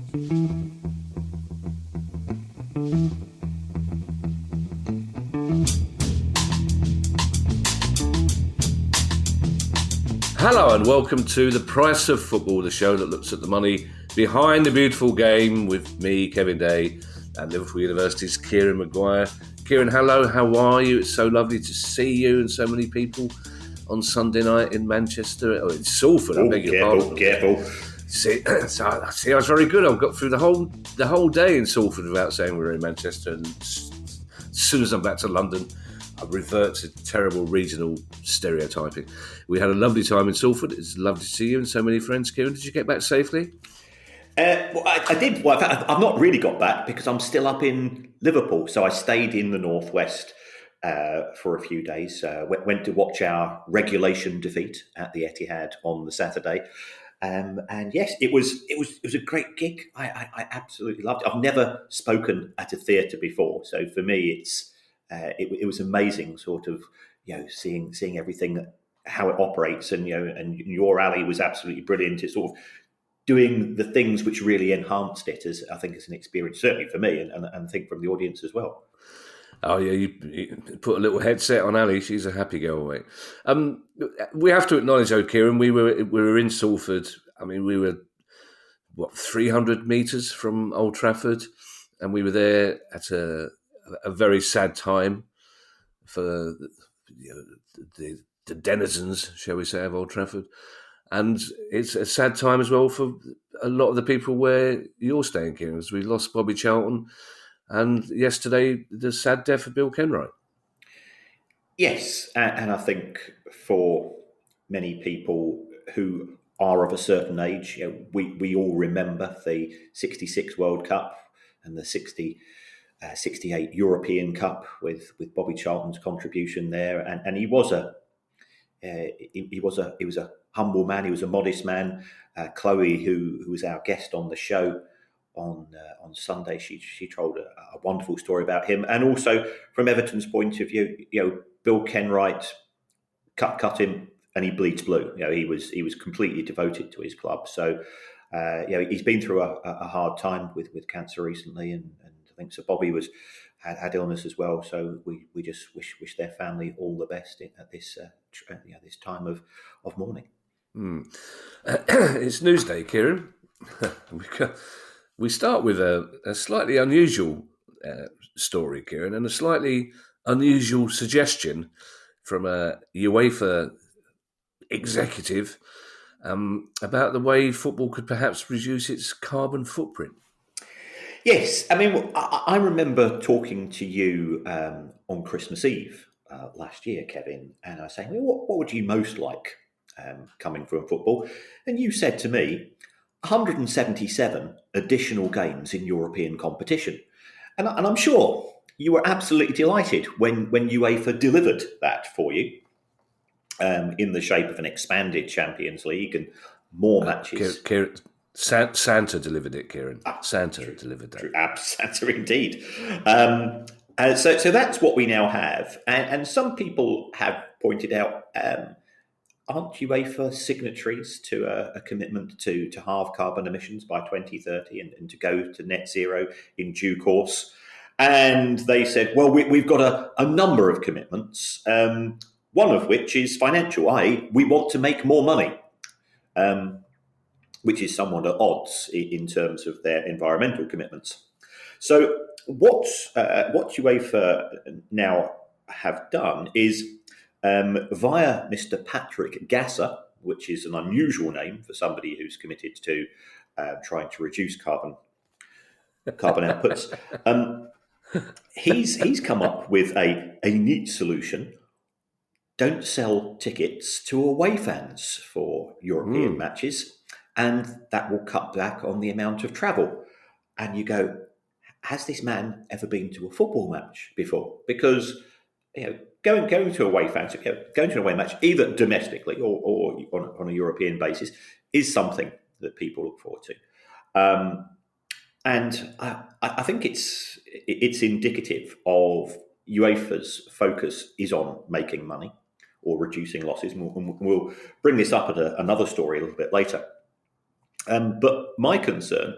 Hello and welcome to The Price of Football, the show that looks at the money behind the beautiful game with me, Kevin Day, and Liverpool University's Kieran Maguire. Kieran, hello, how are you? It's so lovely to see you and so many people on Sunday night in Manchester, or in Salford, I beg your pardon. Careful. See, I was very good. I've got through the whole day in Salford without saying we were in Manchester, and as soon as I'm back to London, I revert to terrible regional stereotyping. We had a lovely time in Salford. It's lovely to see you and so many friends. Kieran, did you get back safely? I did. Well, in fact, I've not really got back because I'm still up in Liverpool. So I stayed in the northwest for a few days. Went to watch our regulation defeat at the Etihad on the Saturday. And yes, it was a great gig. I absolutely loved it. I've never spoken at a theatre before, so for me, it was amazing, sort of, seeing everything, how it operates, and and your alley was absolutely brilliant. It's sort of doing the things which really enhanced it, as I think, as an experience, certainly for me, and I think from the audience as well. Oh yeah, you put a little headset on Ali. She's a happy girl, mate. We have to acknowledge, though, Kieran, we were in Salford. I mean, we were 300 metres from Old Trafford, and we were there at a very sad time for the denizens, shall we say, of Old Trafford. And it's a sad time as well for a lot of the people where you're staying, Kieran, because we lost Bobby Charlton, and yesterday the sad death of Bill Kenwright. Yes, and I think for many people who are of a certain age, we all remember the 66 World Cup and the 68 European Cup with Bobby Charlton's contribution there, and he was a humble man. He was a modest man. Chloe, who was our guest on the show on Sunday, she told a wonderful story about him, and also from Everton's point of view, Bill Kenwright cut him, and he bleeds blue. He was completely devoted to his club. So he's been through a hard time with cancer recently, and I think Sir Bobby had illness as well. So we just wish their family all the best at this this time of mourning. It's Newsday, Kieran. We start with a slightly unusual story, Kieran, and a slightly unusual suggestion from a UEFA executive about the way football could perhaps reduce its carbon footprint. Yes, I mean, I remember talking to you on Christmas Eve last year, Kevin, and I was saying, what would you most like coming from football? And you said to me, 177 additional games in European competition. And I'm sure you were absolutely delighted when UEFA delivered that for you in the shape of an expanded Champions League and more matches. Santa delivered it, Kieran. Santa delivered that. Santa indeed. So that's what we now have. And some people have pointed out, aren't UEFA signatories to a commitment to halve carbon emissions by 2030 and to go to net zero in due course? And they said, well, we've got a number of commitments, one of which is financial, i.e. we want to make more money. Which is somewhat at odds in terms of their environmental commitments. So what UEFA now have done is, via Mr. Patrick Gasser, which is an unusual name for somebody who's committed to trying to reduce carbon outputs, he's come up with a neat solution. Don't sell tickets to away fans for European matches. And that will cut back on the amount of travel. And you go, has this man ever been to a football match before? Because going to away fans, going to an away match, either domestically or on a European basis, is something that people look forward to. And I think it's indicative of UEFA's focus is on making money or reducing losses. And we'll bring this up at another story a little bit later. But my concern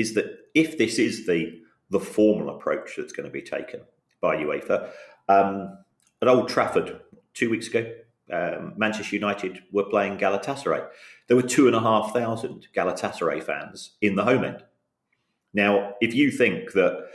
is that if this is the formal approach that's going to be taken by UEFA, at Old Trafford 2 weeks ago, Manchester United were playing Galatasaray. There were 2,500 Galatasaray fans in the home end. Now, if you think that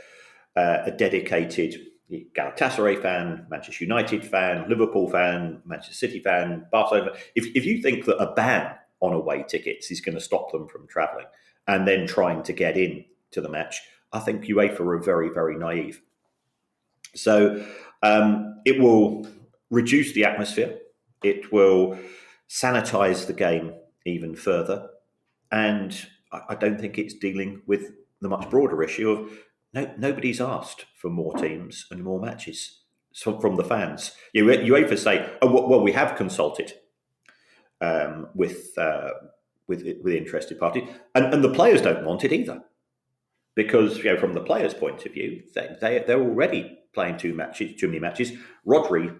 a dedicated Galatasaray fan, Manchester United fan, Liverpool fan, Manchester City fan, Barcelona, if you think that a ban on away tickets is going to stop them from travelling and then trying to get in to the match, I think UEFA are very, very naive. So it will reduce the atmosphere. It will sanitise the game even further. And I don't think it's dealing with the much broader issue of nobody's asked for more teams and more matches from the fans. UEFA say, oh, well, we have consulted with interested parties, and the players don't want it either, because from the players' point of view, they're already playing too many matches. Rodri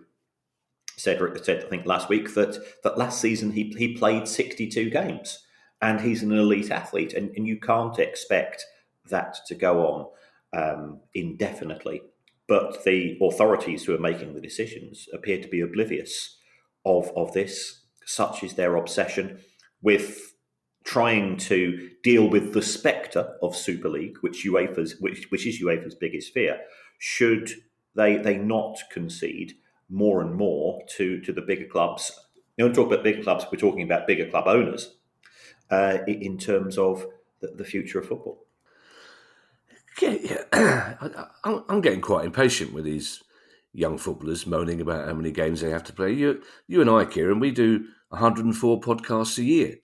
said I think last week that last season he played 62 games, and he's an elite athlete, and you can't expect that to go on indefinitely. But the authorities who are making the decisions appear to be oblivious of this. Such is their obsession with trying to deal with the spectre of Super League, which is UEFA's biggest fear. Should they not concede more and more to the bigger clubs? When we talk about bigger clubs, we're talking about bigger club owners in terms of the future of football. Yeah. I'm getting quite impatient with these young footballers moaning about how many games they have to play. You and I, Kieran, we do 104 podcasts a year.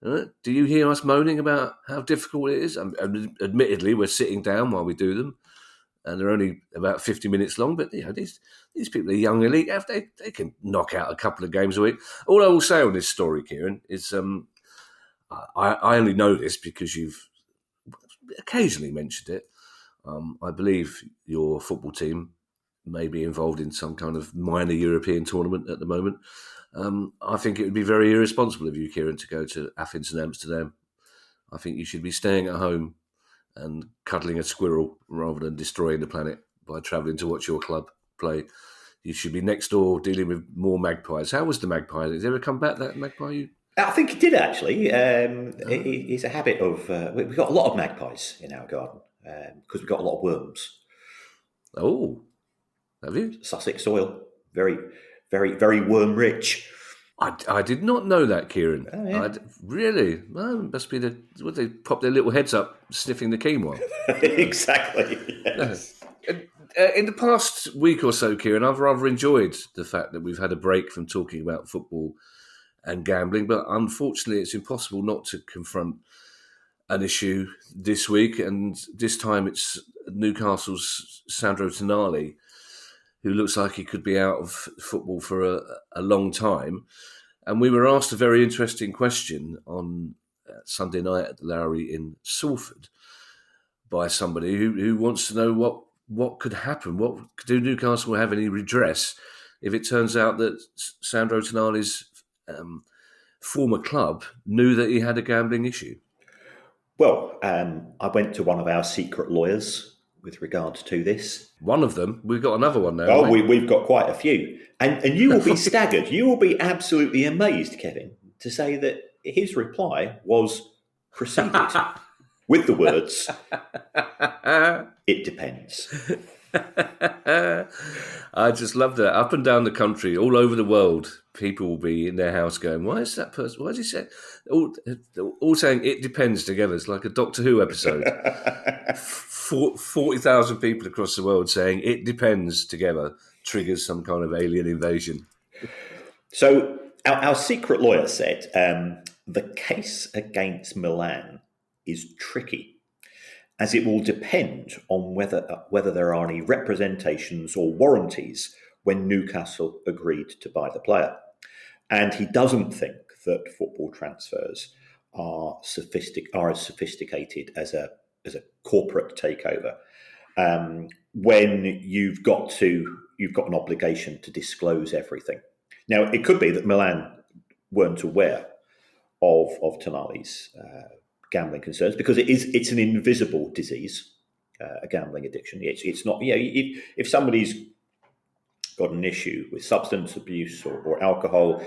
Do you hear us moaning about how difficult it is? Admittedly, we're sitting down while we do them, and they're only about 50 minutes long. But these people are young elite. They can knock out a couple of games a week. All I will say on this story, Kieran, is I only know this because you've occasionally mentioned it. I believe your football team may be involved in some kind of minor European tournament at the moment. I think it would be very irresponsible of you, Kieran, to go to Athens and Amsterdam. I think you should be staying at home and cuddling a squirrel rather than destroying the planet by travelling to watch your club play. You should be next door dealing with more magpies. How was the magpie? Did it ever come back, that magpie? I think it did, actually. It's a habit of... we've got a lot of magpies in our garden because we've got a lot of worms. Oh, have you? Sussex soil. Very, very, very worm-rich. I did not know that, Kieran. Oh, yeah. Really? Well, it must be they pop their little heads up sniffing the quinoa. Exactly, yes. In the past week or so, Kieran, I've rather enjoyed the fact that we've had a break from talking about football and gambling, but unfortunately it's impossible not to confront an issue this week, and this time it's Newcastle's Sandro Tonali, who looks like he could be out of football for a long time. And we were asked a very interesting question on Sunday night at the Lowry in Salford by somebody who wants to know what could happen. Do Newcastle have any redress if it turns out that Sandro Tonali's former club knew that he had a gambling issue? Well, I went to one of our secret lawyers with regards to this. One of them? We've got another one now. Oh, we've got quite a few. And you will be staggered. You will be absolutely amazed, Kevin, to say that his reply was preceded with the words, "It depends." I just love that. Up and down the country, all over the world, people will be in their house going, why is that person, why is he saying, all saying "it depends" together. It's like a Doctor Who episode. 40,000 people across the world saying "it depends" together triggers some kind of alien invasion. So our secret lawyer said the case against Milan is tricky, as it will depend on whether there are any representations or warranties when Newcastle agreed to buy the player. And he doesn't think that football transfers are as sophisticated as a corporate takeover. When you've got an obligation to disclose everything. Now, it could be that Milan weren't aware of Tonali's gambling concerns, because it's an invisible disease, a gambling addiction. It's not, if somebody's got an issue with substance abuse or alcohol,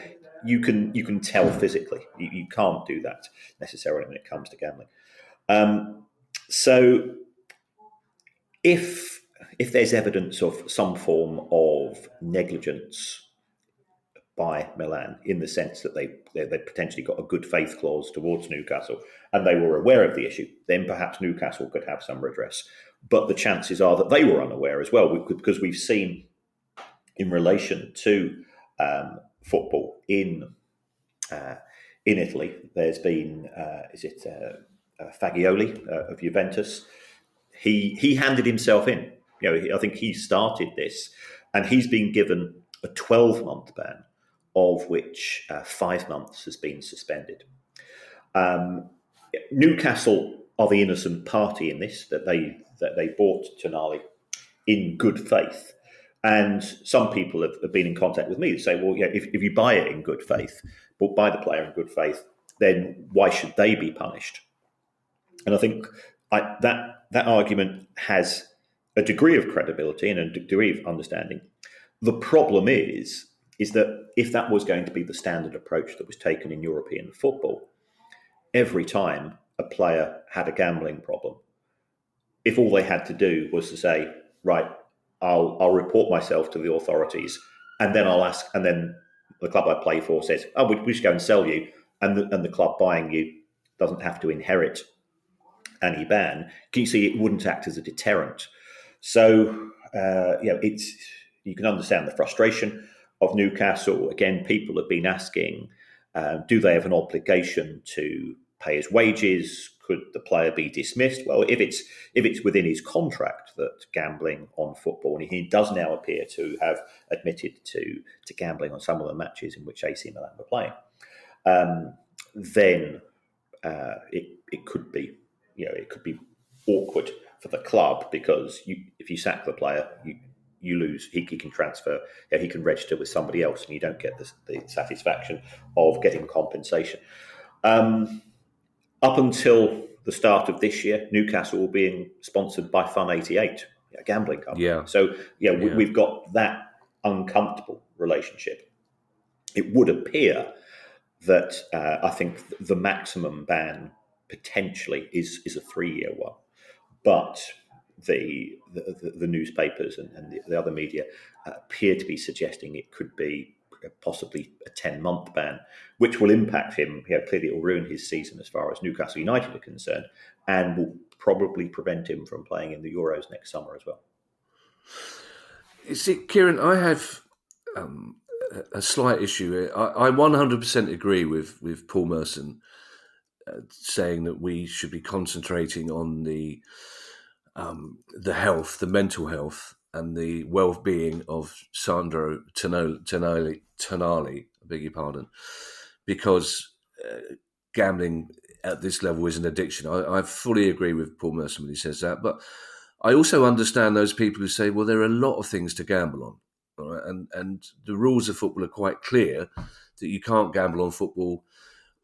you can tell physically. You can't do that necessarily when it comes to gambling. So if there's evidence of some form of negligence by Milan, in the sense that they potentially got a good faith clause towards Newcastle and they were aware of the issue, then perhaps Newcastle could have some redress. But the chances are that they were unaware as well, because we've seen in relation to football in Italy, there's been Fagioli of Juventus. He handed himself in. I think he started this, and he's been given a 12-month ban, of which 5 months has been suspended. Newcastle are the innocent party in this, that they bought Tonali in good faith. And some people have been in contact with me to say, well, if you buy it in good faith, but buy the player in good faith, then why should they be punished? And I think that argument has a degree of credibility and a degree of understanding. The problem is that if that was going to be the standard approach that was taken in European football, every time a player had a gambling problem, if all they had to do was to say, right, I'll report myself to the authorities, and then I'll ask, and then the club I play for says, oh, we just go and sell you, and the club buying you doesn't have to inherit any ban. Can you see it wouldn't act as a deterrent? So you can understand the frustration of Newcastle. Again, people have been asking, do they have an obligation to pay his wages? Could the player be dismissed? Well, if it's within his contract that gambling on football, and he does now appear to have admitted to gambling on some of the matches in which AC Milan were playing, then it could be, it could be awkward for the club, because if you sack the player, you lose. He can transfer. He can register with somebody else, and you don't get the satisfaction of getting compensation. Up until the start of this year, Newcastle were being sponsored by Fun88, a gambling company. Yeah. So we've got that uncomfortable relationship. It would appear that I think the maximum ban potentially is a 3-year one, but the newspapers and the other media appear to be suggesting it could be possibly a 10-month ban, which will impact him. Clearly, it will ruin his season as far as Newcastle United are concerned, and will probably prevent him from playing in the Euros next summer as well. You see, Kieran, I have a slight issue. I 100% agree with Paul Merson saying that we should be concentrating on the health, the mental health, and the well-being of Sandro Tonali, I beg your pardon, because gambling at this level is an addiction. I fully agree with Paul Merson when he says that, but I also understand those people who say, well, there are a lot of things to gamble on, all right? And the rules of football are quite clear that you can't gamble on football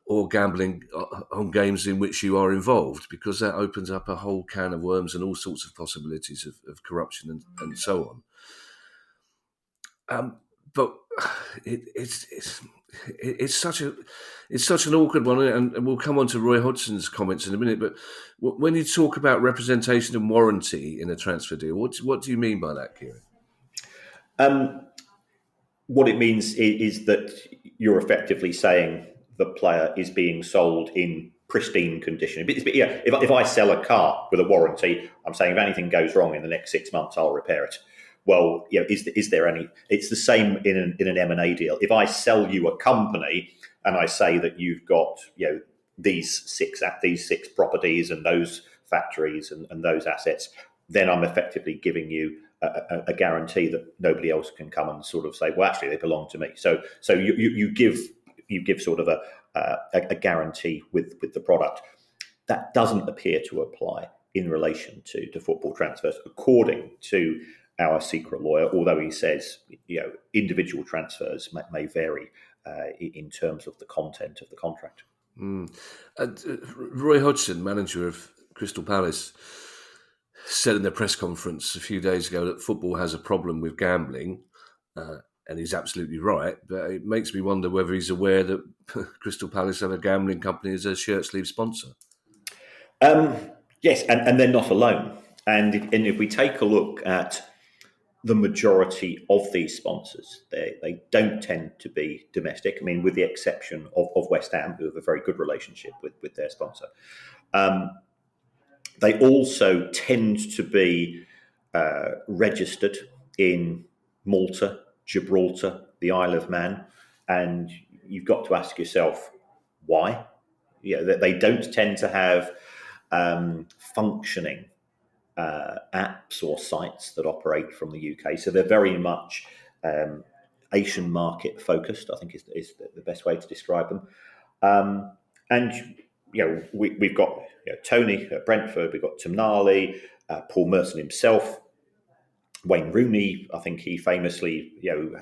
or gambling on games in which you are involved, because that opens up a whole can of worms and all sorts of possibilities of corruption and so on. But it's such an awkward one, and we'll come on to Roy Hodgson's comments in a minute. But when you talk about representation and warranty in a transfer deal, what do you mean by that, Kieran? What it means is that you're effectively saying the player is being sold in pristine condition. If I sell a car with a warranty, I'm saying if anything goes wrong in the next 6 months, I'll repair it. Well, is there any? It's the same in an M&A deal. If I sell you a company and I say that you've got these six properties and those factories and those assets, then I'm effectively giving you a guarantee that nobody else can come and sort of say, well, actually, they belong to me. So you give sort of a guarantee with the product. That doesn't appear to apply in relation to football transfers, according to our secret lawyer, although he says individual transfers may vary in terms of the content of the contract. Roy Hodgson, manager of Crystal Palace, said in their press conference a few days ago that football has a problem with gambling, and he's absolutely right. But it makes me wonder whether he's aware that Crystal Palace have a gambling company as a shirt sleeve sponsor. Um, yes, and they're not alone. And if we take a look at the majority of these sponsors, they don't tend to be domestic. I mean, with the exception of West Ham, who have a very good relationship with their sponsor. They also tend to be registered in Malta, Gibraltar, the Isle of Man, and you've got to ask yourself why. They don't tend to have functioning apps or sites that operate from the UK, so they're very much Asian market focused. I think is the best way to describe them. And we've got Tony at Brentford, we've got Tonali, Paul Merson himself, Wayne Rooney. I think he famously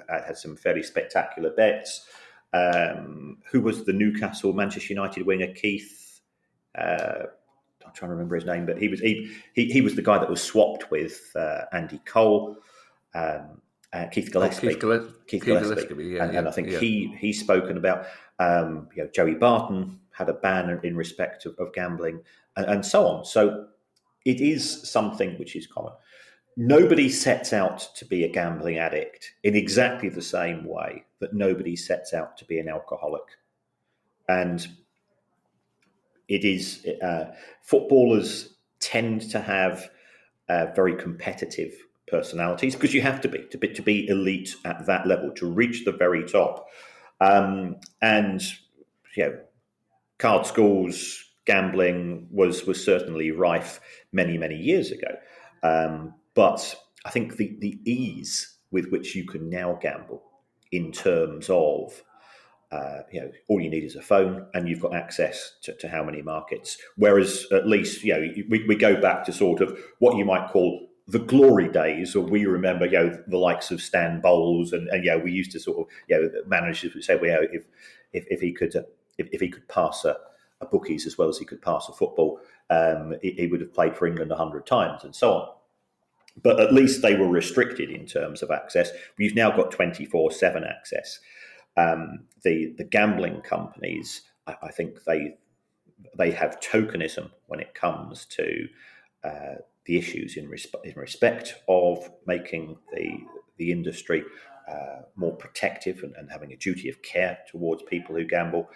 had some fairly spectacular bets. Who was the Newcastle Manchester United winger? Keith. I'm trying to remember his name, but he was the guy that was swapped with Andy Cole. Keith Gillespie. Keith Gillespie. And I think he's spoken about Joey Barton had a ban in respect of gambling and so on. So it is something which is common. Nobody sets out to be a gambling addict in exactly the same way that nobody sets out to be an alcoholic. And it is footballers tend to have very competitive personalities because you have to be elite at that level to reach the very top. And card schools, gambling was certainly rife many years ago. But I think the ease with which you can now gamble in terms of all you need is a phone and you've got access to how many markets. Whereas at least, we go back to sort of what you might call the glory days, or we remember, the likes of Stan Bowles and we used to sort of, managers would say, if he could pass a bookies as well as he could pass a football, he would have played for England 100 times and so on. But at least they were restricted in terms of access. We've now got 24/7 access. The gambling companies, I think they have tokenism when it comes to the issues in respect of making the industry more protective and having a duty of care towards people who gamble.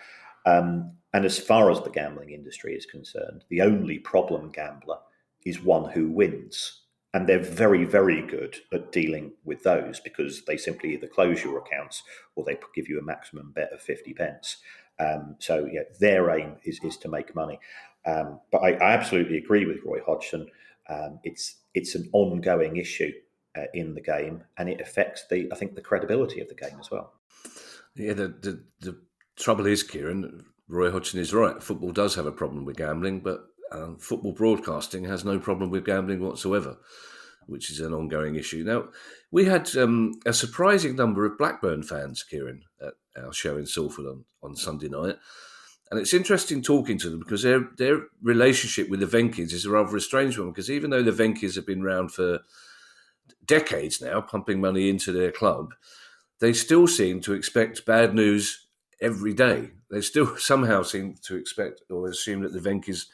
And as far as the gambling industry is concerned, the only problem gambler is one who wins. And they're very, very good at dealing with those because they simply either close your accounts or they give you a maximum bet of 50 pence. So their aim is to make money. But I absolutely agree with Roy Hodgson. It's an ongoing issue in the game, and it affects the credibility of the game as well. Yeah, the trouble is, Kieran, Roy Hodgson is right. Football does have a problem with gambling, but football broadcasting has no problem with gambling whatsoever, which is an ongoing issue. Now, we had a surprising number of Blackburn fans, Kieran, at our show in Salford on Sunday night. And it's interesting talking to them because their relationship with the Venkies is a rather strange one, because even though the Venkies have been around for decades now, pumping money into their club, they still seem to expect bad news every day. They still somehow seem to expect or assume that the Venkies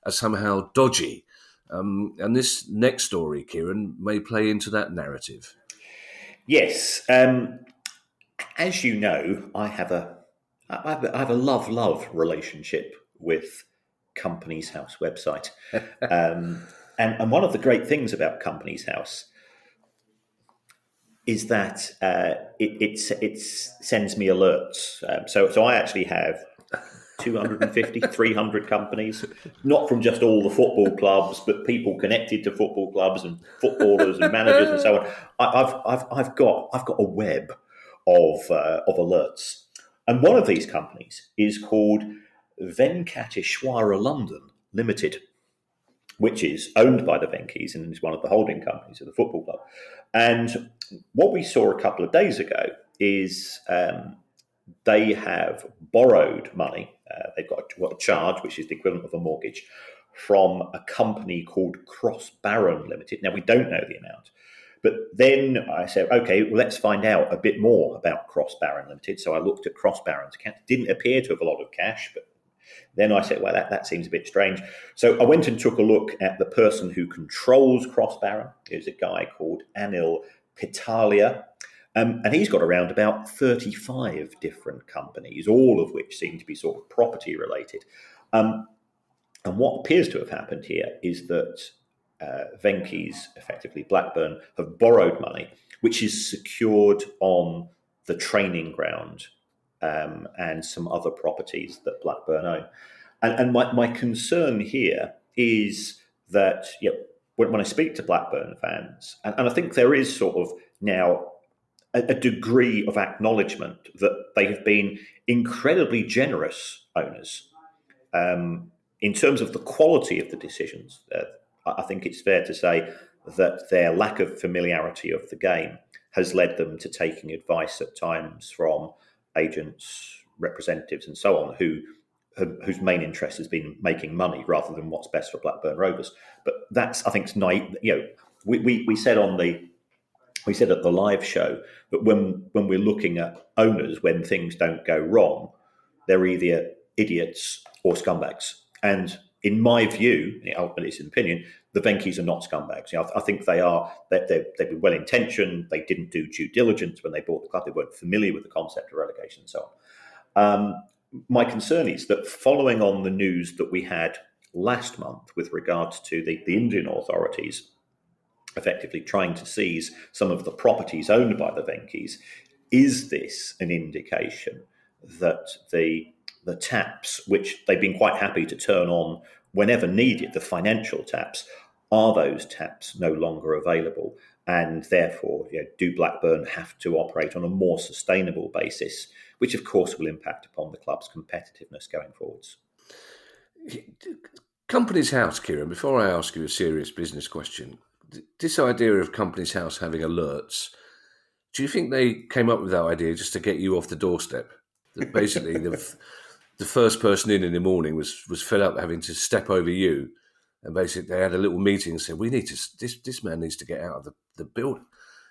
are somehow dodgy. And this next story, Kieran, may play into that narrative. Yes. As you know, I have a love relationship with Companies House website. And one of the great things about Companies House is that it sends me alerts. So I actually have 250, 300 companies, not from just all the football clubs, but people connected to football clubs and footballers and managers and so on. I've got a web of alerts, and one of these companies is called Venkateshwara London Limited, which is owned by the Venkies and is one of the holding companies of the football club. And what we saw a couple of days ago is they have borrowed money. They've got a charge, which is the equivalent of a mortgage, from a company called Cross Baron Limited. Now, we don't know the amount. But then I said, okay, well, let's find out a bit more about Cross Baron Limited. So I looked at Cross Baron's account. Didn't appear to have a lot of cash, but then I said, well, that seems a bit strange. So I went and took a look at the person who controls Cross Baron. There's a guy called Anil Pitalia. And he's got around about 35 different companies, all of which seem to be sort of property related. And what appears to have happened here is that Venky's, effectively Blackburn, have borrowed money, which is secured on the training ground and some other properties that Blackburn own. And my concern here is that when I speak to Blackburn fans, and I think there is sort of now a degree of acknowledgement that they have been incredibly generous owners. In terms of the quality of the decisions, I think it's fair to say that their lack of familiarity of the game has led them to taking advice at times from agents, representatives, and so on, whose main interest has been making money rather than what's best for Blackburn Rovers. But that's, I think, naive. We said at the live show that when we're looking at owners, when things don't go wrong, they're either idiots or scumbags. And in my view, ultimately it's an opinion, the Venky's are not scumbags. I think they are. They've been well intentioned. They didn't do due diligence when they bought the club. They weren't familiar with the concept of relegation and so on. My concern is that following on the news that we had last month with regards to the Indian authorities effectively trying to seize some of the properties owned by the Venky's, is this an indication that the taps, which they've been quite happy to turn on whenever needed, the financial taps, are those taps no longer available? And therefore, do Blackburn have to operate on a more sustainable basis, which of course will impact upon the club's competitiveness going forwards? Company's House, Kieran, before I ask you a serious business question, this idea of Company's House having alerts, do you think they came up with that idea just to get you off the doorstep? That basically the first person in the morning was fed up having to step over you, and basically they had a little meeting and said, we need to, this man needs to get out of the building.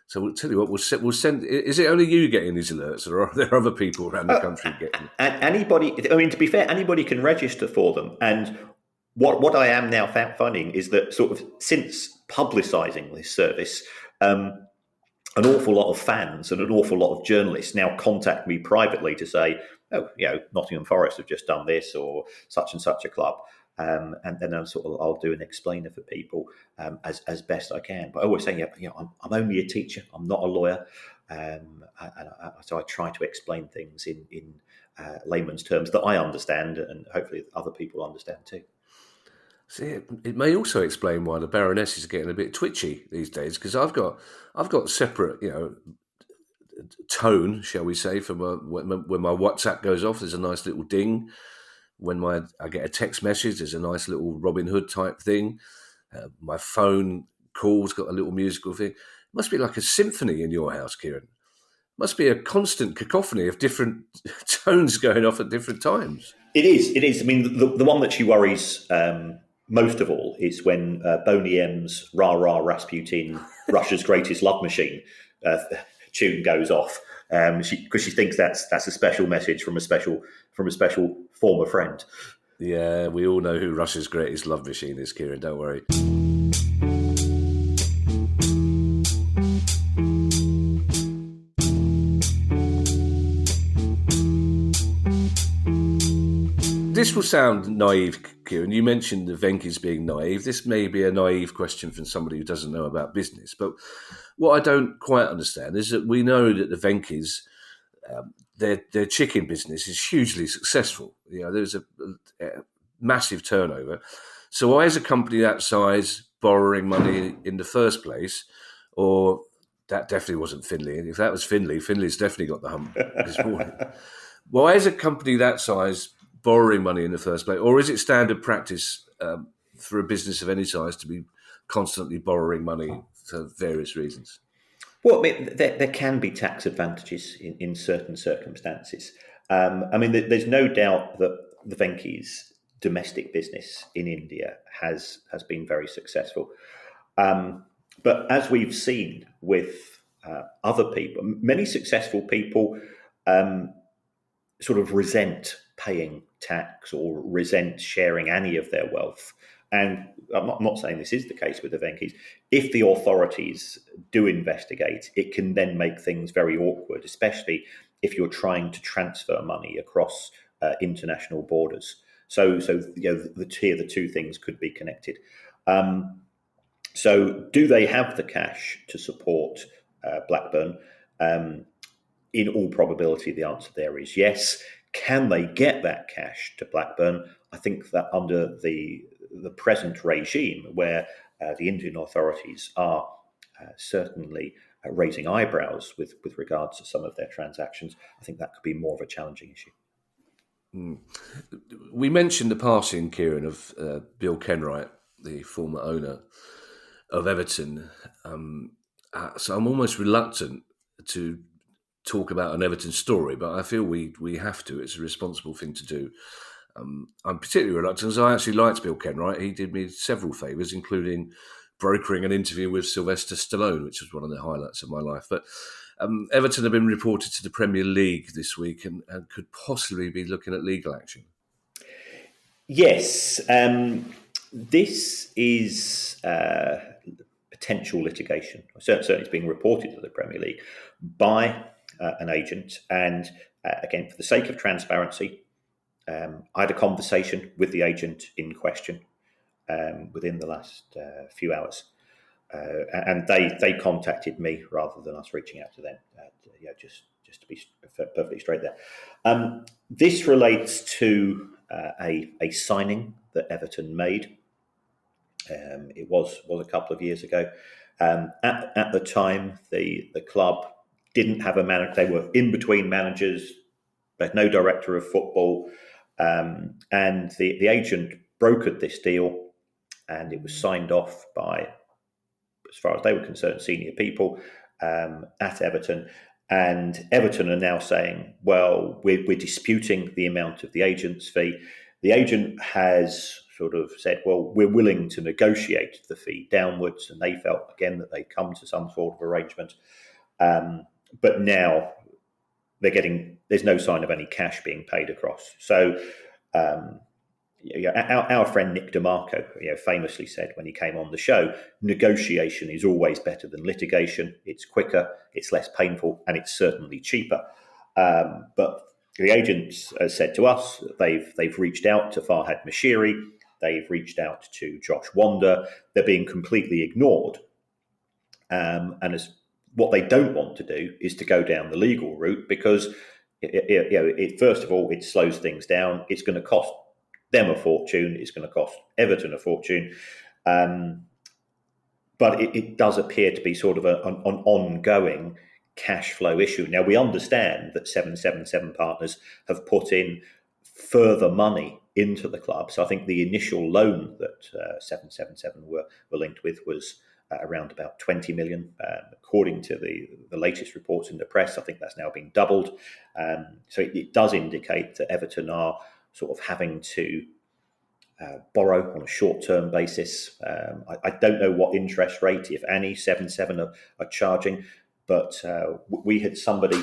So we'll tell you what, we'll send. Is it only you getting these alerts, or are there other people around the country getting? Anybody. I mean, to be fair, anybody can register for them. And what I am now finding is that sort of since publicising this service, an awful lot of fans and an awful lot of journalists now contact me privately to say, oh, Nottingham Forest have just done this, or such and such a club. And then I'll do an explainer for people as best I can. But I always say, I'm only a teacher. I'm not a lawyer. So I try to explain things in layman's terms that I understand, and hopefully other people understand too. See, it may also explain why the Baroness is getting a bit twitchy these days, because I've got separate, tone, shall we say, from when my WhatsApp goes off. There's a nice little ding. When I get a text message, there's a nice little Robin Hood type thing. My phone call's got a little musical thing. It must be like a symphony in your house, Kieran. Must be a constant cacophony of different tones going off at different times. It is. I mean, the one that she worries most of all is when Boney M's Rah Rah Rasputin, Russia's Greatest Love Machine tune goes off, because she thinks that's a special message from a special former friend. Yeah, we all know who Russia's Greatest Love Machine is, Kieran, don't worry. This will sound naive, Kieran. You mentioned the Venky's being naive. This may be a naive question from somebody who doesn't know about business. But what I don't quite understand is that we know that the Venky's, their chicken business is hugely successful. There's a massive turnover. So why is a company that size borrowing money in the first place? Or that definitely wasn't Finlay. And if that was Finlay's definitely got the hump this morning. Why is a company that size borrowing money in the first place? Or is it standard practice for a business of any size to be constantly borrowing money for various reasons? Well, I mean, there can be tax advantages in certain circumstances. I mean, there's no doubt that the Venky's domestic business in India has been very successful. But as we've seen with other people, many successful people sort of resent paying tax or resent sharing any of their wealth. And I'm not saying this is the case with the Venky's. If the authorities do investigate, it can then make things very awkward, especially if you're trying to transfer money across international borders. So the two things could be connected. So, do they have the cash to support Blackburn? In all probability, the answer there is yes. Can they get that cash to Blackburn? I think that under the present regime, where the Indian authorities are certainly raising eyebrows with regards to some of their transactions, I think that could be more of a challenging issue. We mentioned the passing, Kieran, of Bill Kenwright, the former owner of Everton. So I'm almost reluctant to talk about an Everton story, but I feel we have to. It's a responsible thing to do. I'm particularly reluctant because I actually liked Bill Kenwright. He did me several favours, including brokering an interview with Sylvester Stallone, which was one of the highlights of my life. But Everton have been reported to the Premier League this week and could possibly be looking at legal action. Yes, this is potential litigation. Certainly, it's being reported to the Premier League by an agent. And again, for the sake of transparency, I had a conversation with the agent in question within the last few hours. And they contacted me rather than us reaching out to them. Just to be perfectly straight there. This relates to a signing that Everton made. It was a couple of years ago. At the time, the club didn't have a manager. They were in between managers. They had no director of football, and the agent brokered this deal, and it was signed off by, as far as they were concerned, senior people at Everton. And Everton are now saying, well, we're disputing the amount of the agent's fee. The agent has sort of said, well, we're willing to negotiate the fee downwards. And they felt, again, that they'd come to some sort of arrangement. But now there's no sign of any cash being paid across. So our friend Nick DeMarco famously said when he came on the show, negotiation is always better than litigation. It's quicker, it's less painful, and it's certainly cheaper. But the agents said to us they've reached out to Farhad Mashiri, they've reached out to Josh Wander. They're being completely ignored. And as what they don't want to do is to go down the legal route because, first of all, it slows things down. It's going to cost them a fortune. It's going to cost Everton a fortune. But it does appear to be sort of an ongoing cash flow issue. Now, we understand that 777 Partners have put in further money into the club. So I think the initial loan that 777 were linked with was around about 20 million. According to the latest reports in the press, I think that's now been doubled. So it does indicate that Everton are sort of having to borrow on a short-term basis. I don't know what interest rate, if any, 7-7 are charging, but we had somebody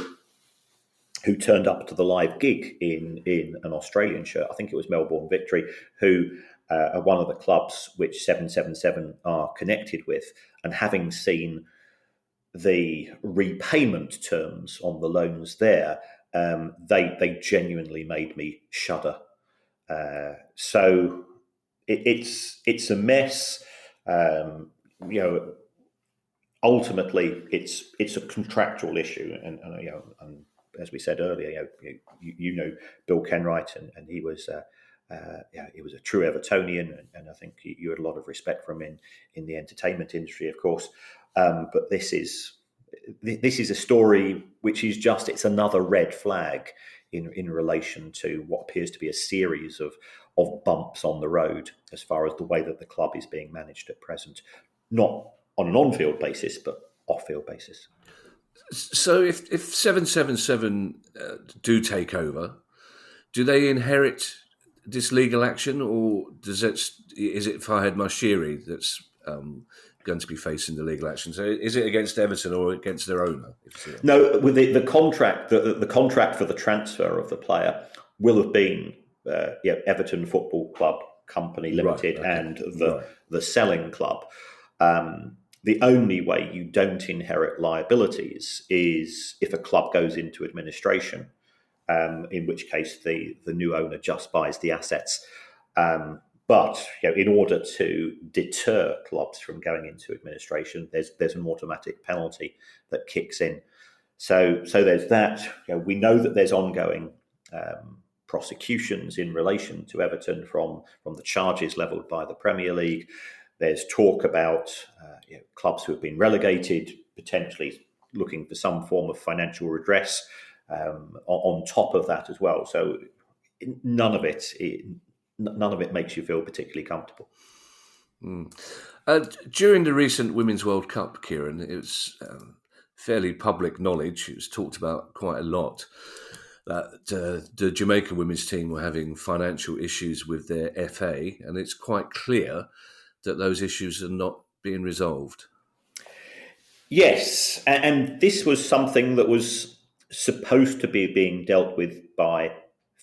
who turned up to the live gig in an Australian shirt. I think it was Melbourne Victory, who are one of the clubs which 777 are connected with, and having seen the repayment terms on the loans there, they genuinely made me shudder. So it's a mess. Ultimately, it's a contractual issue, and as we said earlier, you know Bill Kenwright, and he was he was a true Evertonian, and I think you had a lot of respect for him in the entertainment industry, of course. But this is a story which is it's another red flag in relation to what appears to be a series of bumps on the road as far as the way that the club is being managed at present, not on an on-field basis, but off-field basis. So if 777 do take over, do they inherit this legal action, or is it Fahed Mashiri that's going to be facing the legal action? So is it against Everton or against their owner? No, with the contract, the contract for the transfer of the player will have been Everton Football Club Company Limited, right, okay, and the selling club. The only way you don't inherit liabilities is if a club goes into administration, in which case the new owner just buys the assets. But in order to deter clubs from going into administration, there's an automatic penalty that kicks in. So there's that. We know that there's ongoing prosecutions in relation to Everton from the charges levelled by the Premier League. There's talk about clubs who have been relegated potentially looking for some form of financial redress on top of that as well. So none of it makes you feel particularly comfortable. During the recent Women's World Cup, Kieran, it was fairly public knowledge. It was talked about quite a lot that the Jamaica women's team were having financial issues with their FA, and it's quite clear that those issues are not being resolved. Yes, and this was something that was supposed to be being dealt with by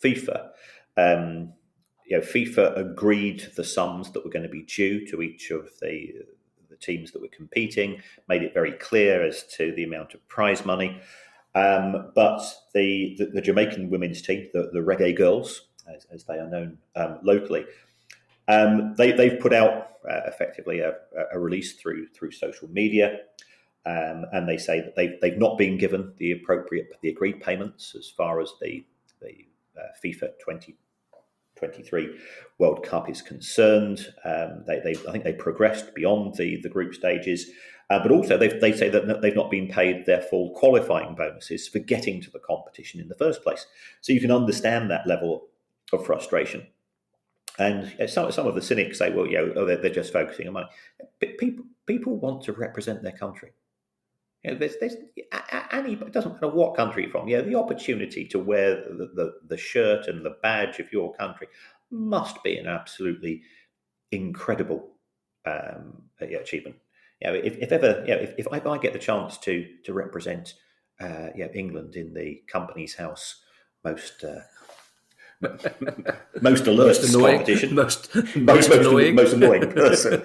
FIFA. FIFA agreed the sums that were going to be due to each of the teams that were competing, made it very clear as to the amount of prize money. But the Jamaican women's team, the Reggae Girls, as they are known locally, they've put out effectively a release through social media, and they say that they've not been given the agreed payments as far as the FIFA 2023 World Cup is concerned. I think they progressed beyond the group stages, but also they say that they've not been paid their full qualifying bonuses for getting to the competition in the first place. So you can understand that level of frustration. And some of the cynics say, well, they're just focusing on money. But people want to represent their country. It doesn't matter what country you're from. The opportunity to wear the shirt and the badge of your country must be an absolutely incredible achievement. If I get the chance to represent England in the Company's House most alerts competition, most annoying person.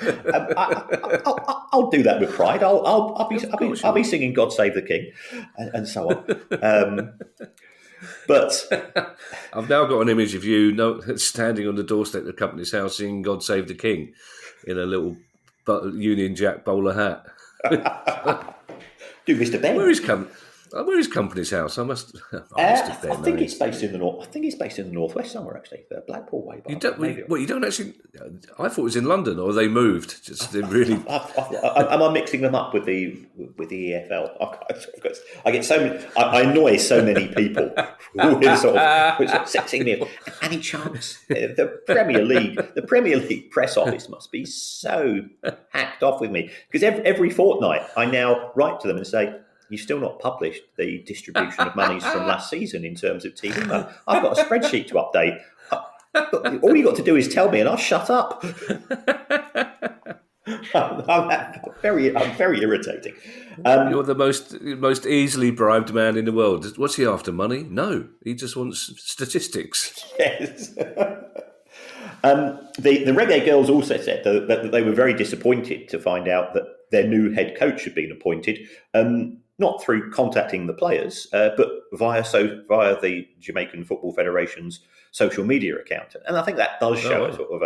I'll do that with pride. I'll be singing "God Save the King" and so on. But I've now got an image of you standing on the doorstep of the Company's House singing "God Save the King" in a little Union Jack bowler hat. Do Mr. Ben? Where is Company's House? I think it's based in the north. I think it's based in the northwest somewhere, actually, the Blackpool way. You don't actually. I thought it was in London, or they moved. Just really. Am I mixing them up with the EFL? I get so many. I annoy so many people who are sort of sexing me. Any chance the Premier League press office must be so hacked off with me, because every fortnight I now write to them and say, you've still not published the distribution of monies from last season in terms of TV money. I've got a spreadsheet to update. All you got to do is tell me and I'll shut up. I'm very irritating. You're the most easily bribed man in the world. What's he after? Money? No, he just wants statistics. Yes. The Reggae Girls also said that they were very disappointed to find out that their new head coach had been appointed, not through contacting the players, but via the Jamaican Football Federation's social media account. And I think that does show a sort of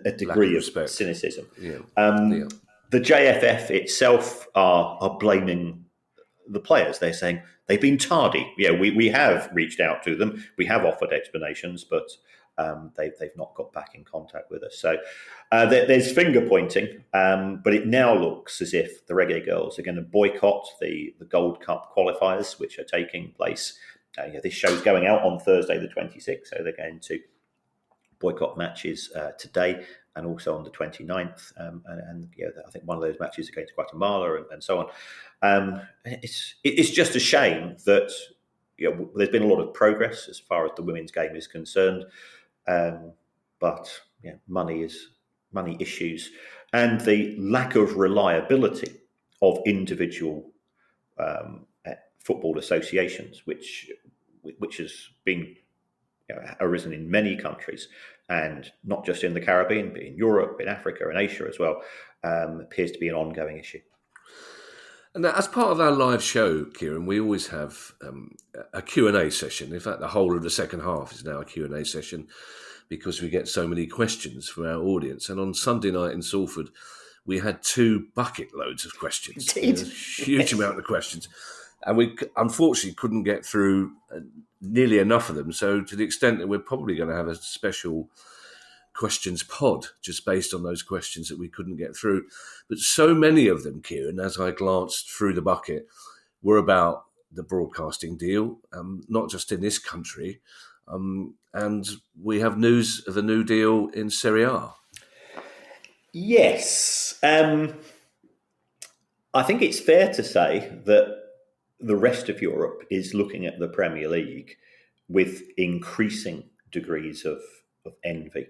a degree of cynicism. The JFF itself are blaming the players. They're saying they've been tardy. We have reached out to them. We have offered explanations, but they've not got back in contact with us. So there's finger pointing, but it now looks as if the Reggae Girls are going to boycott the Gold Cup qualifiers, which are taking place. This show's going out on Thursday the 26th, so they're going to boycott matches today and also on the 29th. And I think one of those matches against Guatemala and so on. It's just a shame that there's been a lot of progress as far as the women's game is concerned, but money issues and the lack of reliability of individual football associations, which has been arisen in many countries, and not just in the Caribbean, but in Europe, in Africa, and Asia as well, appears to be an ongoing issue. And as part of our live show, Kieran, we always have a Q&A session. In fact, the whole of the second half is now a Q&A session because we get so many questions from our audience. And on Sunday night in Salford, we had 2 bucket loads of questions. Indeed. A huge amount of questions. And we unfortunately couldn't get through nearly enough of them. So to the extent that we're probably going to have a special questions pod just based on those questions that we couldn't get through. But so many of them, Kieran, as I glanced through the bucket, were about the broadcasting deal, not just in this country. And we have news of a new deal in Serie A. Yes. I think it's fair to say that the rest of Europe is looking at the Premier League with increasing degrees of envy.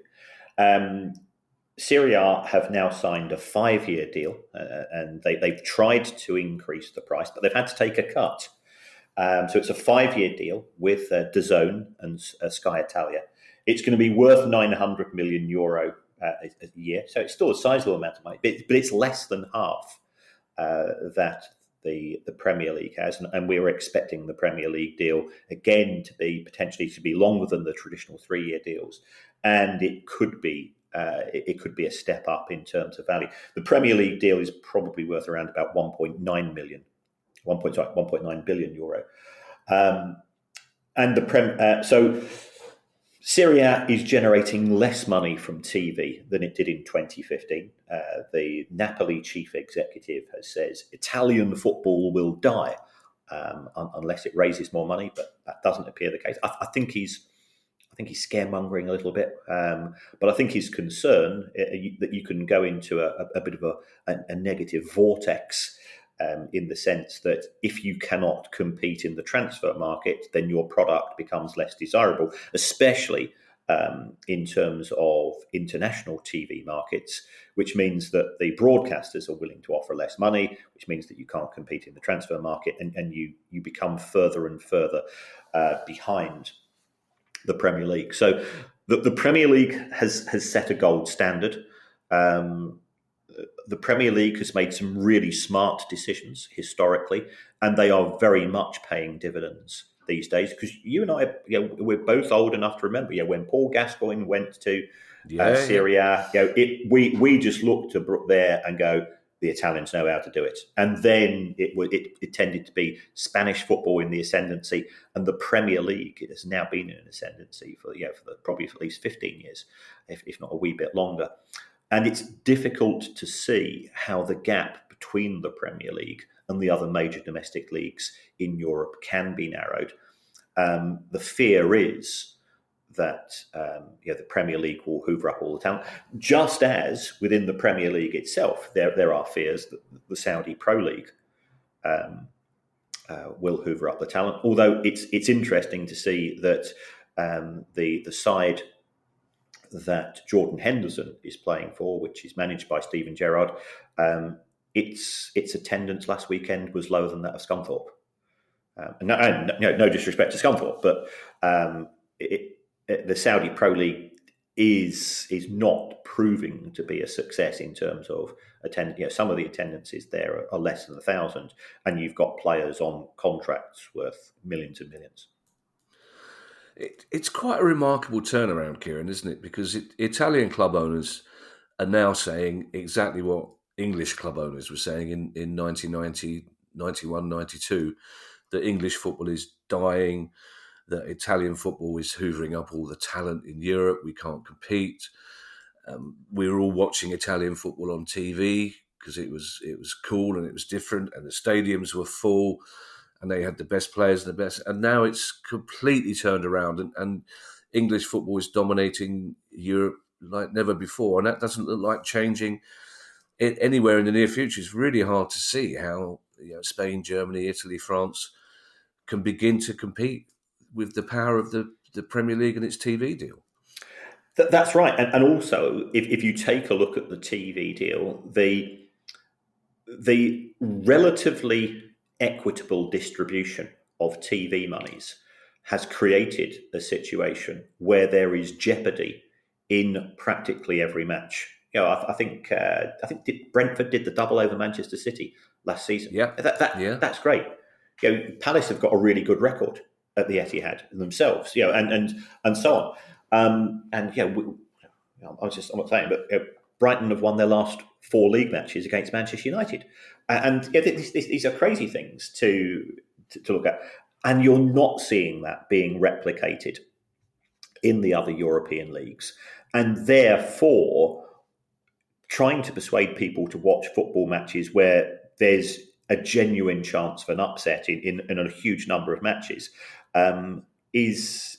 Serie A have now signed a 5-year deal, and they've tried to increase the price, but they've had to take a cut. So it's a 5-year deal with DAZN and Sky Italia. It's going to be worth €900 million a year, so it's still a sizable amount of money, but it's less than half that the Premier League has, and we were expecting the Premier League deal again to be potentially longer than the traditional 3-year deals, and it could be a step up in terms of value. The Premier League deal is probably worth around about 1.9 billion euro, and so Serie A is generating less money from TV than it did in 2015. The Napoli chief executive says Italian football will die unless it raises more money, but that doesn't appear the case. I think he's scaremongering a little bit, but I think his concern that you can go into a bit of a negative vortex. In the sense that if you cannot compete in the transfer market, then your product becomes less desirable, especially in terms of international TV markets, which means that the broadcasters are willing to offer less money, which means that you can't compete in the transfer market, and you become further and further behind the Premier League. So the Premier League has set a gold standard. The Premier League has made some really smart decisions historically, and they are very much paying dividends these days. Because you and I, we're both old enough to remember, when Paul Gascoigne went to Serie A, we just looked to there and go, the Italians know how to do it. And then it tended to be Spanish football in the ascendancy, and the Premier League has now been in an ascendancy for probably for at least 15 years, if not a wee bit longer. And it's difficult to see how the gap between the Premier League and the other major domestic leagues in Europe can be narrowed. The fear is that the Premier League will hoover up all the talent, just as within the Premier League itself, there are fears that the Saudi Pro League will hoover up the talent. Although it's interesting to see that the side that Jordan Henderson is playing for, which is managed by Steven Gerrard, its attendance last weekend was lower than that of Scunthorpe. No disrespect to Scunthorpe, but the Saudi Pro League is not proving to be a success in terms of attendance. Some of the attendances there are less than 1,000, and you've got players on contracts worth millions and millions. It's quite a remarkable turnaround, Kieran, isn't it? Because Italian club owners are now saying exactly what English club owners were saying in 1990, 91, 92, that English football is dying, that Italian football is hoovering up all the talent in Europe. We can't compete. We were all watching Italian football on TV because it was cool and it was different, and the stadiums were full, and they had the best players and the best. And now it's completely turned around, and English football is dominating Europe like never before, and that doesn't look like changing it anywhere in the near future. It's really hard to see how Spain, Germany, Italy, France can begin to compete with the power of the Premier League and its TV deal. That's right. And also, if you take a look at the TV deal, the relatively equitable distribution of TV monies has created a situation where there is jeopardy in practically every match. I think Brentford did the double over Manchester City last season. Yeah, that's great. Palace have got a really good record at the Etihad themselves. And so on. I'm not saying, but Brighton have won their last 4 league matches against Manchester United, and these are crazy things to look at, and you're not seeing that being replicated in the other European leagues, and therefore trying to persuade people to watch football matches where there's a genuine chance of an upset in a huge number of matches. Is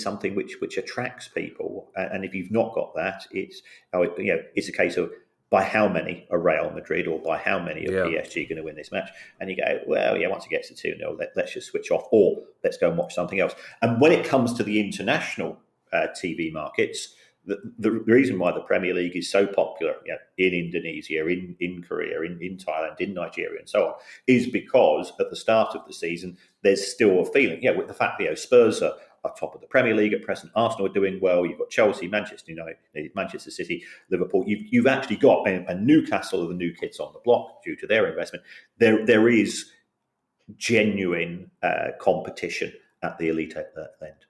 something which attracts people, and if you've not got that, it's a case of by how many are Real Madrid or by how many are PSG going to win this match, and you go, well, once it gets to 2-0, let's just switch off, or let's go and watch something else. And when it comes to the international TV markets, the reason why the Premier League is so popular in Indonesia, in Korea, in Thailand, in Nigeria, and so on, is because at the start of the season, there's still a feeling, with the fact that Spurs are top of the Premier League at present, Arsenal are doing well, you've got Chelsea, Manchester United, Manchester City, Liverpool, you've actually got a Newcastle of the new kids on the block due to their investment. There is genuine competition at the elite end.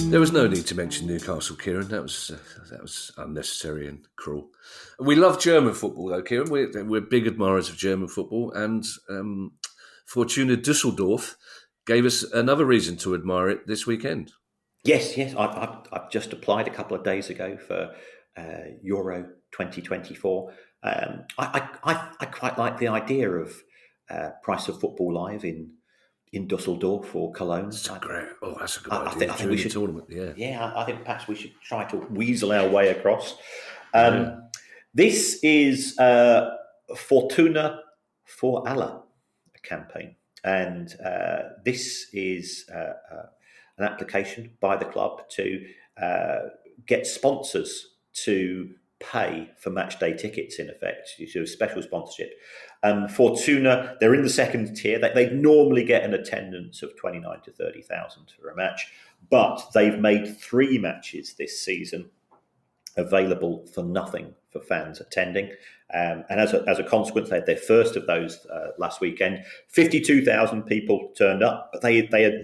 There was no need to mention Newcastle, Kieran. That was unnecessary and cruel. We love German football, though, Kieran. We're big admirers of German football, and Fortuna Düsseldorf gave us another reason to admire it this weekend. Yes. I've just applied a couple of days ago for Euro 2024. I quite like the idea of Price of Football Live in Dusseldorf or Cologne. That's a good idea. I think we should tournament. I think perhaps we should try to weasel our way across. This is Fortuna for Allah campaign, and this is an application by the club to get sponsors to pay for match day tickets, in effect, to a special sponsorship. Fortuna, they're in the second tier. They normally get an attendance of 29 to 30,000 for a match, but they've made 3 matches this season available for nothing for fans attending. And as a consequence, they had their first of those last weekend. 52,000 people turned up, but they had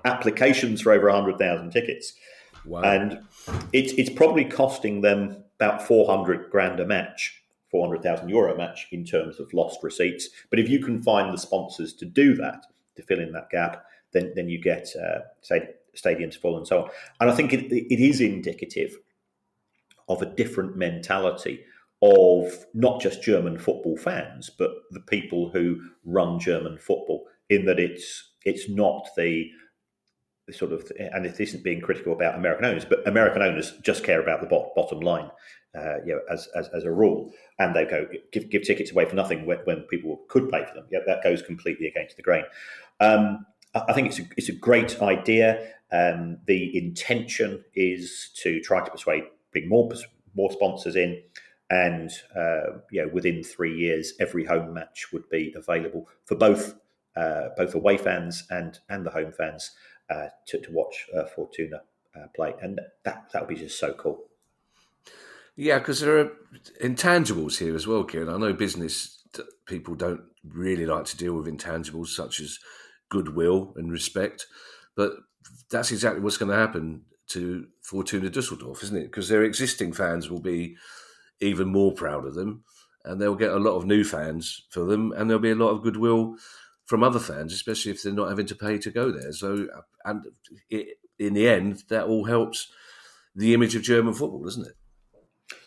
applications for over 100,000 tickets. Wow. And it's probably costing them about 400 grand a match, 400,000 euro a match in terms of lost receipts. But if you can find the sponsors to do that, to fill in that gap, then you get stadiums full and so on. And I think it is indicative of a different mentality of not just German football fans, but the people who run German football, in that it's not the sort of, and it isn't being critical about American owners, but American owners just care about the bottom line, as a rule, and they go give tickets away for nothing when people could pay for them. That goes completely against the grain. I think it's a great idea. The intention is to try to bring more sponsors in, and within 3 years, every home match would be available for both away fans and the home fans to watch Fortuna play, and that would be just so cool. Yeah, because there are intangibles here as well, Kieran. I know business people don't really like to deal with intangibles such as goodwill and respect, but that's exactly what's going to happen to Fortuna Düsseldorf, isn't it? Because their existing fans will be even more proud of them, and they'll get a lot of new fans for them, and there'll be a lot of goodwill from other fans, especially if they're not having to pay to go there. So, and in the end, that all helps the image of German football, doesn't it?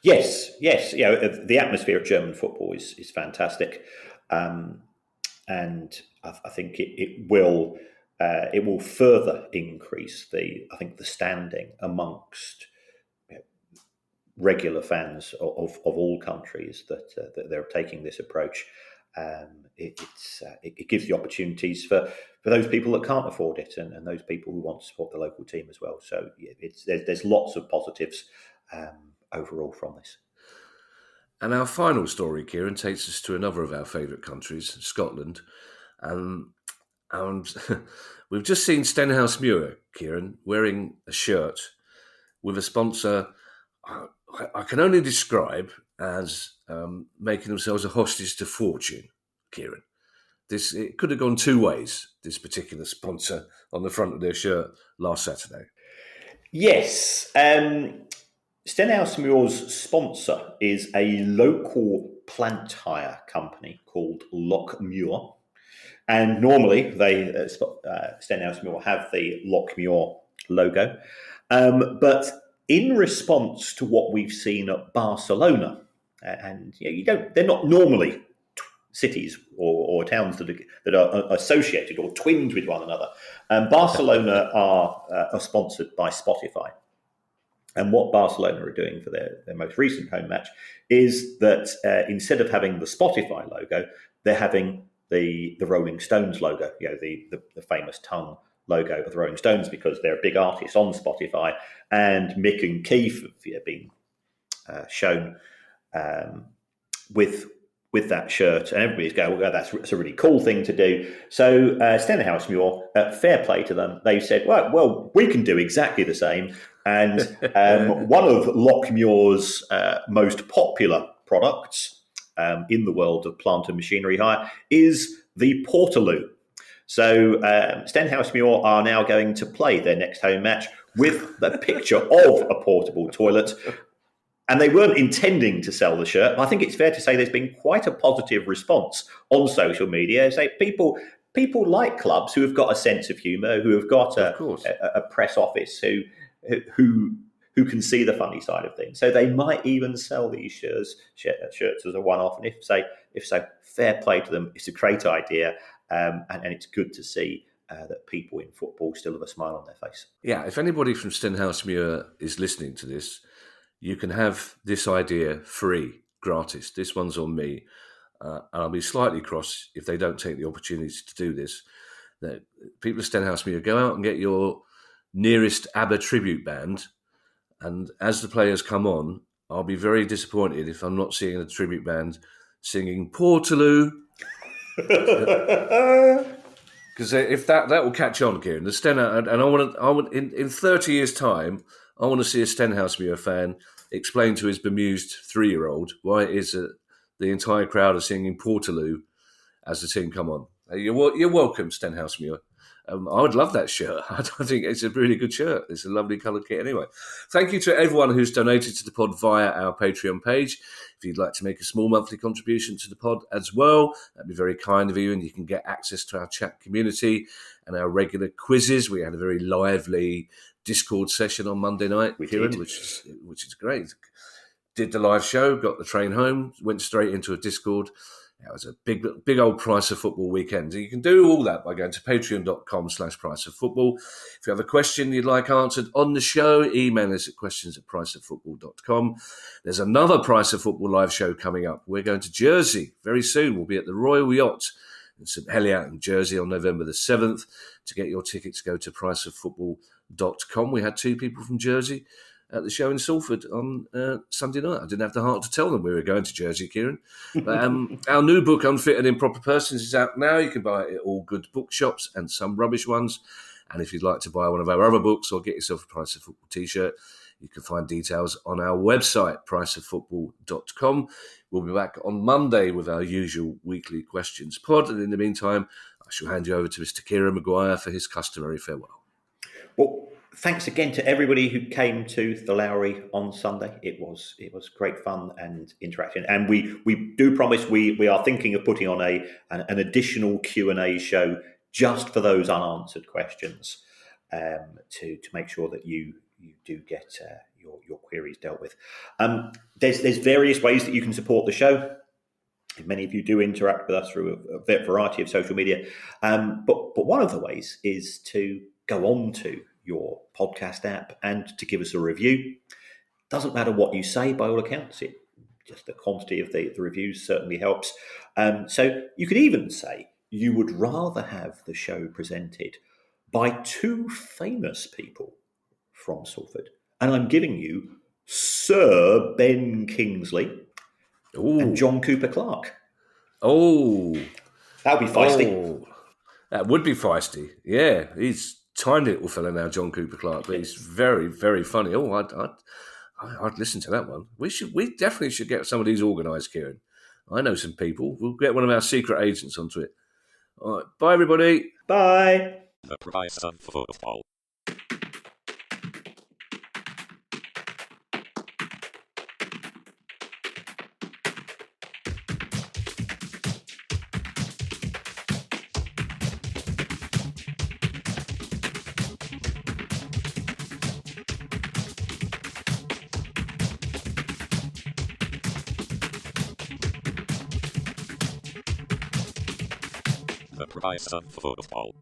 Yes. The atmosphere of German football is fantastic. and I think it will further increase the standing amongst regular fans of all countries that they're taking this approach. It gives the opportunities for those people that can't afford it and those people who want to support the local team as well. So there's lots of positives overall from this. And our final story, Kieran, takes us to another of our favourite countries, Scotland. And we've just seen Stenhousemuir, Kieran, wearing a shirt with a sponsor I can only describe as making themselves a hostage to fortune, Kieran. It could have gone two ways, this particular sponsor on the front of their shirt last Saturday. Yes. Stenhousemuir's sponsor is a local plant hire company called Lochmuir. And normally Stenhousemuir have the Lochmuir logo. But in response to what we've seen at Barcelona, and they're not normally cities or towns that are associated or twinned with one another. Barcelona are sponsored by Spotify. And what Barcelona are doing for their most recent home match is that instead of having the Spotify logo, they're having the Rolling Stones logo, the famous tongue logo of the Rolling Stones, because they're big artists on Spotify. And Mick and Keith have been shown with that shirt, and everybody's going, well, that's a really cool thing to do. So Stenhousemuir, fair play to them, they said, well, we can do exactly the same. And one of Lochmuir's most popular products in the world of plant and machinery hire is the Portaloo. So Stenhousemuir are now going to play their next home match with the picture of a portable toilet. And they weren't intending to sell the shirt, but I think it's fair to say there's been quite a positive response on social media. So people like clubs who have got a sense of humour, who have got a press office, who can see the funny side of things. So they might even sell these shirts as a one-off. And if so, fair play to them. It's a great idea, and it's good to see that people in football still have a smile on their face. Yeah, if anybody from Stenhousemuir is listening to this, you can have this idea free, gratis. This one's on me. And I'll be slightly cross if they don't take the opportunity to do this. That people at Stenhousemuir, go out and get your nearest ABBA tribute band. And as the players come on, I'll be very disappointed if I'm not seeing a tribute band singing Portaloo. Because if that will catch on, Kieran. The and I want in 30 years' time, I want to see a Stenhousemuir fan explain to his bemused 3-year-old why it is that the entire crowd are singing Portaloo as the team come on. You're welcome, Stenhousemuir. I would love that shirt. I think it's a really good shirt. It's a lovely coloured kit anyway. Thank you to everyone who's donated to the pod via our Patreon page. If you'd like to make a small monthly contribution to the pod as well, that'd be very kind of you, and you can get access to our chat community and our regular quizzes. We had a very lively Discord session on Monday night, Kieran, which is great. Did the live show, got the train home, went straight into a Discord. It was a big old Price of Football weekend. You can do all that by going to patreon.com/priceoffootball. If you have a question you'd like answered on the show, email us at questions@priceoffootball.com. There's another Price of Football live show coming up. We're going to Jersey very soon. We'll be at the Royal Yacht in St Helier in Jersey on November the 7th. To get your tickets, go to priceoffootball.com. We had 2 people from Jersey at the show in Salford on Sunday night. I didn't have the heart to tell them we were going to Jersey, Kieran. But our new book, Unfit and Improper Persons, is out now. You can buy it at all good bookshops and some rubbish ones. And if you'd like to buy one of our other books or get yourself a Price of Football t-shirt, you can find details on our website, priceoffootball.com. We'll be back on Monday with our usual weekly questions pod. And in the meantime, I shall hand you over to Mr. Kieran Maguire for his customary farewell. Well, thanks again to everybody who came to the Lowry on Sunday. It was great fun and interaction, and we do promise we are thinking of putting on an additional Q&A show just for those unanswered questions, to make sure that you do get your queries dealt with. There's various ways that you can support the show. Many of you do interact with us through a variety of social media. But one of the ways is to go on to your podcast app and to give us a review. Doesn't matter what you say, by all accounts. Just the quantity of the reviews certainly helps. So you could even say you would rather have the show presented by two famous people from Salford. And I'm giving you Sir Ben Kingsley and John Cooper Clarke. Oh. That would be feisty. Oh. That would be feisty. Yeah. He's a tiny little fella now, John Cooper Clarke, but he's very, very funny. Oh, I'd listen to that one. We definitely should get some of these organised, Kieran. I know some people. We'll get one of our secret agents onto it. All right. Bye, everybody. Bye. The price of football. The price of football.